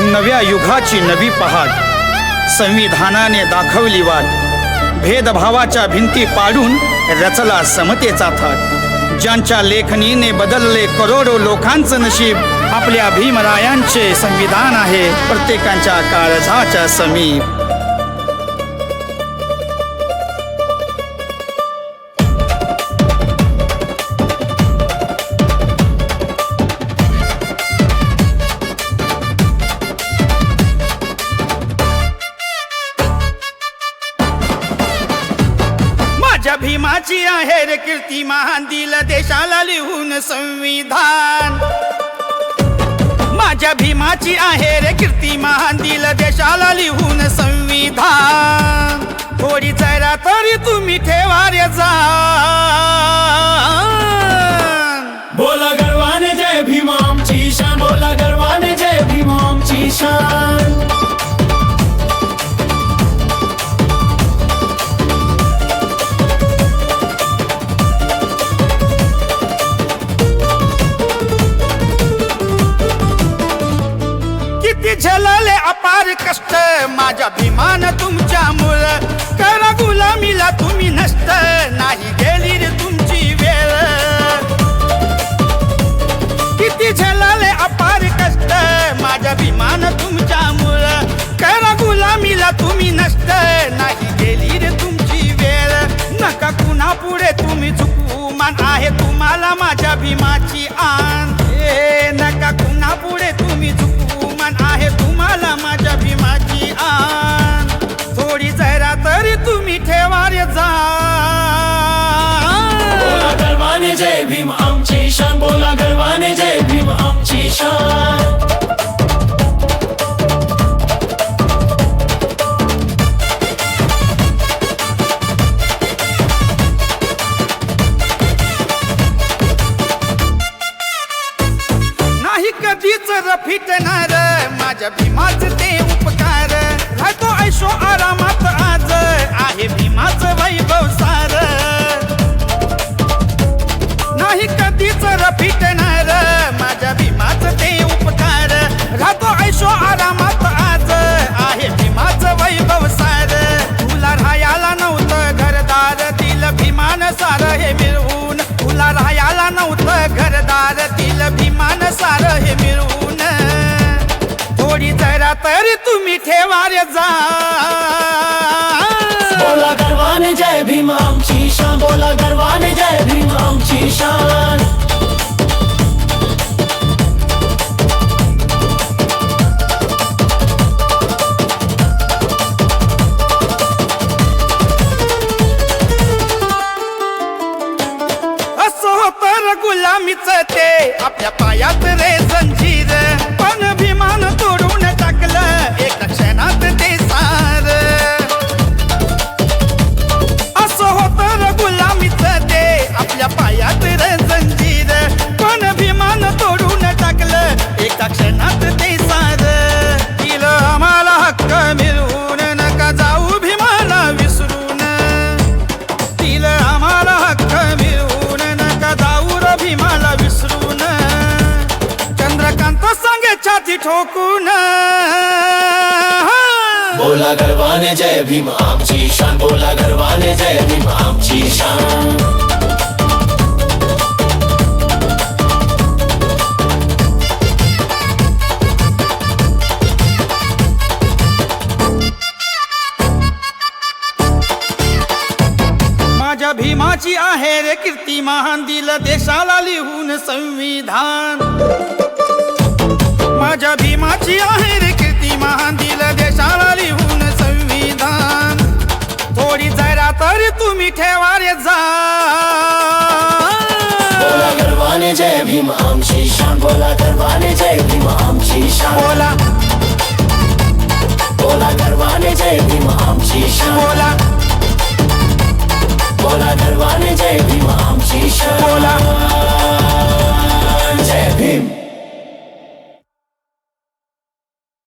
नव्या युगाची नवी पहाट, संविधानाने दाखवली वाट, भेदभावाच्या भिंती पाडून रचला समतेचा थाट, ज्यांच्या लेखणीने बदलले करोडो लोकांचं नशीब, आपल्या भीमरायांचे संविधान आहे प्रत्येकाच्या काळजाच्या समीप. माझ्या भीमाची आहे रे कीर्ती महान, दिलं देशाला लिहून संविधान. माझ्या भीमाची आहे रे कीर्ती महान, दिलं देशाला लिहून संविधान. थोडी जरा तरी तुम्ही ठेवा रे जान. बोला गर्वाने जय भीम आमची शान, बोला गर्वाने जय भीम आमची शान. किती झेलले अपार कष्ट माझ्या भीमान तुमच्यामुळं, करा गुलामीला तुम्ही नष्ट, नाही गेली रे तुमची वेळ. किती झेलले अपार कष्ट माझ्या भीमान तुमच्यामुळं, करा गुलामीला तुम्ही नष्ट, नाही गेली रे तुमची वेळ. नका कुणा पुढे तुम्ही झुकू, मान आहे तुम्हाला माझ्या भीमाची आन. नका कुणा पुढे तुम्ही झुकू, मान आहे तुम्हाला माझ्या भीमाची आन. थोडी जरा तरी तुम्ही ठेवा रे जान. बोला गर्वाने जय भीम आमची शान, बोला गर्वाने जय भीम आमची शान. नाही कधीच फिटणार माझ्या भीमाच ते उपकार, राहतो ऐशो आरामात आज आहे भीमाच वैभव सार. नाही कधीच फिटणार माझ्या भीमाच ते उपकार, राहतो ऐशो आरामात आज आहे भीमाच वैभव सार. तुला राहायला नव्हतं घरदार, तिला भीमान सार हे मिळवून. तुला राहायला नव्हतं घरदार, तिला भीमान सार हे मिळवून. थोडी जरा तरी तुम्ही ठेवा रे जान. बोला गर्वाने जय भीम आमची शान, बोला गर्वाने जय भीम आमची शान. असं होतं गुलामीच ते आपल्या पायात रे जंजीर, पण भीमान तोडून टाकलं एका क्षणात ते सार. असं होतं गुलामीच ते आपल्या पायात रे जंजीर, पण भीमान तोडून टाकलं एका क्षणात ते सार. दिलं आम्हाला हक्क मिळवून, नका जाऊ भीमाला विसरून. दिलं आम्हाला हक्क मिळवून, नका जाऊ रे भीमाला विसरून. चंद्रकांत सांगे छाती ठोकून. बोला गर्वाने जय भीम आमची शान, बोला गर्वाने जय भीम आमची शान. माझ्या भीमाची आहे रे कीर्ती महान, दिलं देशाला लिहून संविधान. माझ्या भीमाची आहे रे कीर्ती महान, दिलं देशाला लिहून संविधान. थोडी जरा तरी तुम्ही ठेवा रे जान. बोला गर्वाने जय भीम आमची शान, बोला गर्वाने जय भीम आमची शान. बोला बोला गर्वाने जय